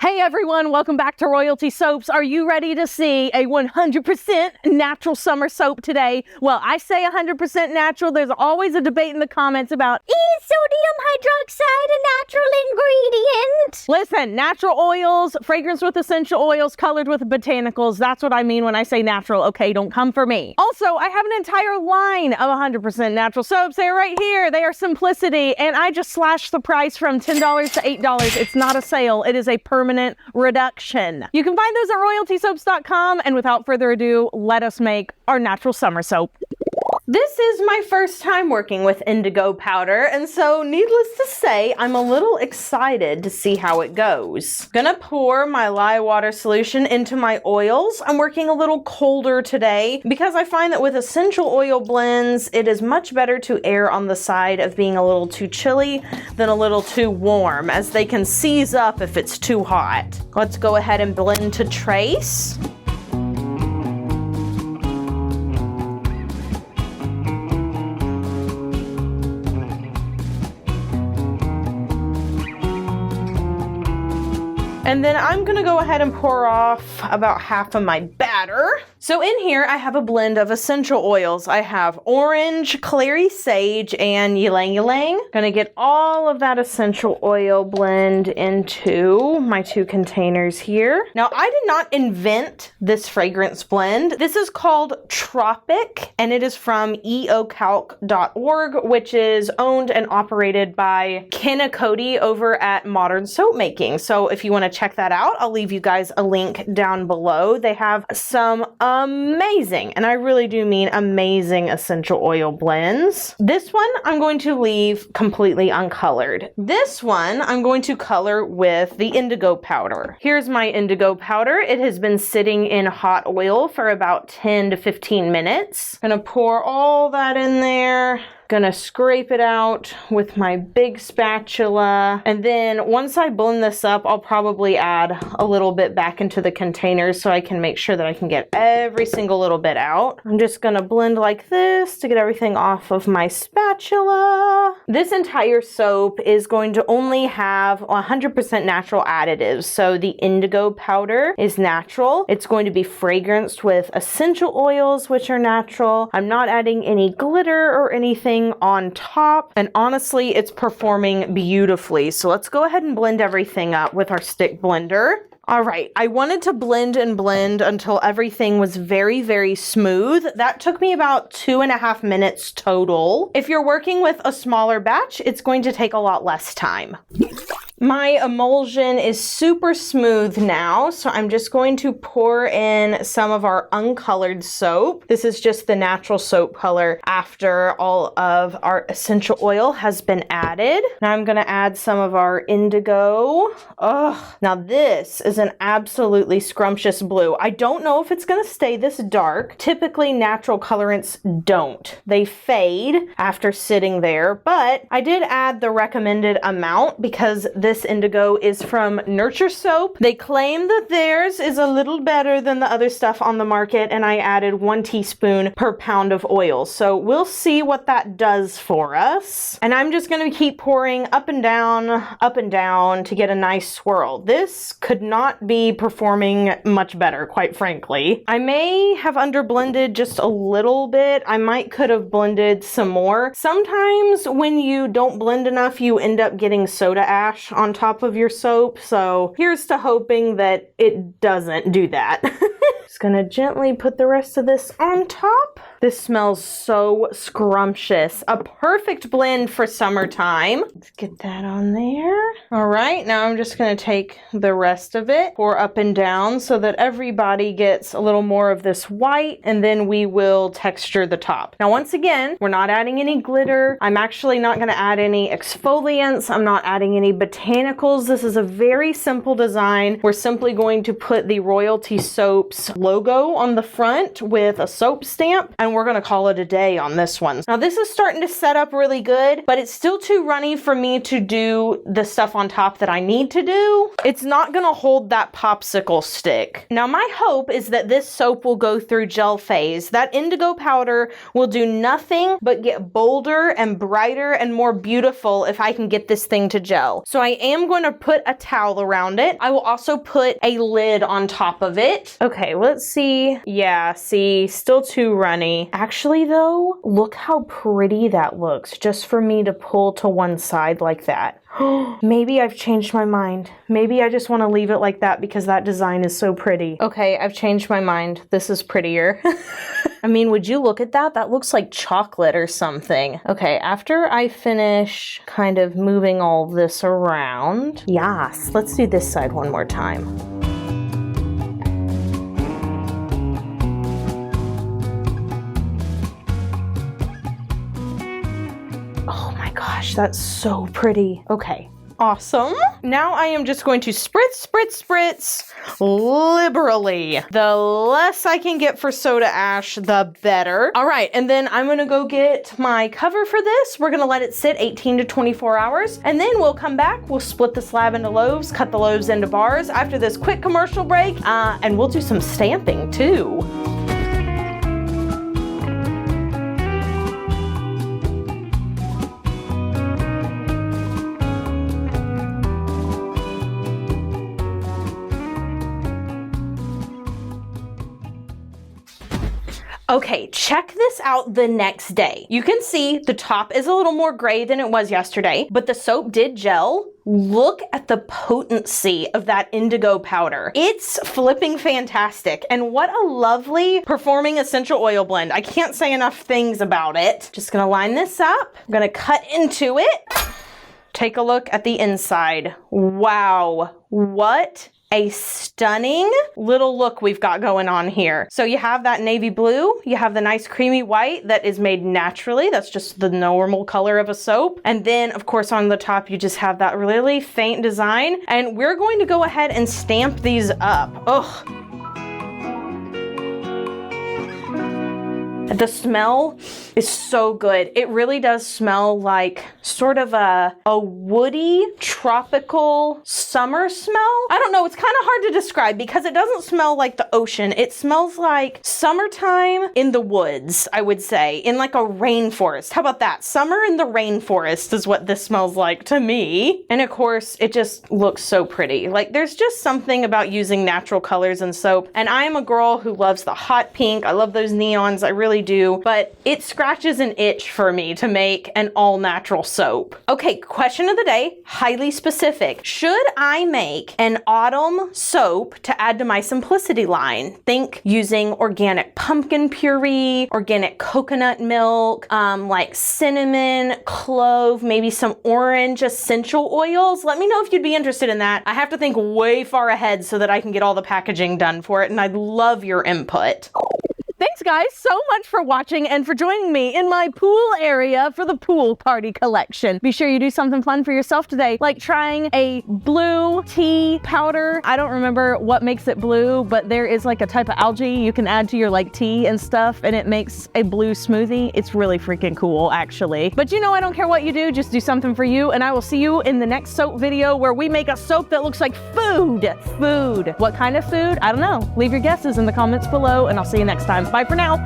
Hey everyone, welcome back to Royalty Soaps. Are you ready to see a 100% natural summer soap today? Well, I say 100% natural. There's always a debate in the comments about, is sodium hydroxide a natural ingredient? Listen, natural oils, fragrance with essential oils, colored with botanicals. That's what I mean when I say natural. Okay, don't come for me. Also, I have an entire line of 100% natural soaps. They're right here. They are Simplicity, and I just slashed the price from $10 to $8. It's not a sale. It is a permanent reduction. You can find those at royaltysoaps.com, and without further ado, let us make our natural summer soap. This is my first time working with indigo powder, and so needless to say, I'm a little excited to see how it goes. Gonna pour my lye water solution into my oils. I'm working a little colder today because I find that with essential oil blends, it is much better to err on the side of being a little too chilly than a little too warm, as they can seize up if it's too hot. Let's go ahead and blend to trace. And then I'm gonna go ahead and pour off about half of my batter. So in here, I have a blend of essential oils. I have orange, clary sage, and ylang ylang. Gonna get all of that essential oil blend into my two containers here. Now, I did not invent this fragrance blend. This is called Tropic, and it is from 𝑒OCalc.org, which is owned and operated by Ken and Cody over at Modern Soap Making. So if you wanna check that out, I'll leave you guys a link down below. They have some amazing, and I really do mean amazing, essential oil blends. This one I'm going to leave completely uncolored. This one I'm going to color with the indigo powder. Here's my indigo powder. It has been sitting in hot oil for about 10 to 15 minutes. Gonna pour all that in there. Gonna scrape it out with my big spatula, and then once I blend this up, I'll probably add a little bit back into the containers so I can make sure that I can get every single little bit out. I'm just gonna blend like this to get everything off of my spatula. This entire soap is going to only have 100% natural additives. So the indigo powder is natural. It's going to be fragranced with essential oils, which are natural. I'm not adding any glitter or anything on top, and honestly, it's performing beautifully. So let's go ahead and blend everything up with our stick blender. All right, I wanted to blend and blend until everything was very, very smooth. That took me about 2.5 minutes total. If you're working with a smaller batch, it's going to take a lot less time. My emulsion is super smooth now, so I'm just going to pour in some of our uncolored soap. This is just the natural soap color after all of our essential oil has been added. Now I'm gonna add some of our indigo. Oh, now this is an absolutely scrumptious blue. I don't know if it's gonna stay this dark. Typically natural colorants don't. They fade after sitting there, but I did add the recommended amount because this indigo is from Nurture Soap. They claim that theirs is a little better than the other stuff on the market, and I added 1 teaspoon per pound of oil. So we'll see what that does for us. And I'm just gonna keep pouring up and down to get a nice swirl. This could not be performing much better, quite frankly. I may have underblended just a little bit. I could have blended some more. Sometimes when you don't blend enough, you end up getting soda ash on top of your soap. So here's to hoping that it doesn't do that. Just gonna gently put the rest of this on top. This smells so scrumptious. A perfect blend for summertime. Let's get that on there. All right, now I'm just gonna take the rest of it, pour up and down so that everybody gets a little more of this white, and then we will texture the top. Now, once again, we're not adding any glitter. I'm actually not gonna add any exfoliants. I'm not adding any botanicals. This is a very simple design. We're simply going to put the Royalty Soaps logo on the front with a soap stamp, and and we're gonna call it a day on this one. Now this is starting to set up really good, but it's still too runny for me to do the stuff on top that I need to do. It's not gonna hold that popsicle stick. Now my hope is that this soap will go through gel phase. That indigo powder will do nothing but get bolder and brighter and more beautiful if I can get this thing to gel. So I am going to put a towel around it. I will also put a lid on top of it. Okay, let's see. Yeah, see, still too runny. Actually though, look how pretty that looks just for me to pull to one side like that. Maybe I've changed my mind. Maybe I just want to leave it like that because that design is so pretty. Okay, I've changed my mind. This is prettier. I mean, would you look at that? That looks like chocolate or something. Okay, after I finish kind of moving all this around, yes, let's do this side one more time. Oh my gosh, that's so pretty. Okay, awesome. Now I am just going to spritz, spritz, spritz liberally. The less I can get for soda ash, the better. All right, and then I'm gonna go get my cover for this. We're gonna let it sit 18 to 24 hours, and then we'll come back, we'll split the slab into loaves, cut the loaves into bars after this quick commercial break, and we'll do some stamping too. Okay, check this out the next day. You can see the top is a little more gray than it was yesterday, but the soap did gel. Look at the potency of that indigo powder. It's flipping fantastic. And what a lovely performing essential oil blend. I can't say enough things about it. Just gonna line this up. I'm gonna cut into it. Take a look at the inside. Wow, what a stunning little look we've got going on here. So you have that navy blue, you have the nice creamy white that is made naturally. That's just the normal color of a soap. And then of course on the top, you just have that really faint design. And we're going to go ahead and stamp these up. Ugh. The smell is so good. It really does smell like sort of a woody, tropical summer smell. I don't know, it's kind of hard to describe because it doesn't smell like the ocean. It smells like summertime in the woods, I would say, in like a rainforest. How about that? Summer in the rainforest is what this smells like to me. And of course, it just looks so pretty. Like there's just something about using natural colors in soap. And I am a girl who loves the hot pink. I love those neons, I really do, but it scratches an itch for me to make an all-natural soap. Okay, question of the day, highly specific. Should I make an autumn soap to add to my simplicity line? Think using organic pumpkin puree, organic coconut milk, like cinnamon, clove, maybe some orange essential oils. Let me know if you'd be interested in that. I have to think way far ahead so that I can get all the packaging done for it, and I'd love your input. Thanks guys so much for watching and for joining me in my pool area for the pool party collection. Be sure you do something fun for yourself today, like trying a blue tea powder. I don't remember what makes it blue, but there is like a type of algae you can add to your like tea and stuff, and it makes a blue smoothie. It's really freaking cool actually. But you know, I don't care what you do, just do something for you, and I will see you in the next soap video where we make a soap that looks like food. Food. What kind of food? I don't know. Leave your guesses in the comments below, and I'll see you next time. Bye for now.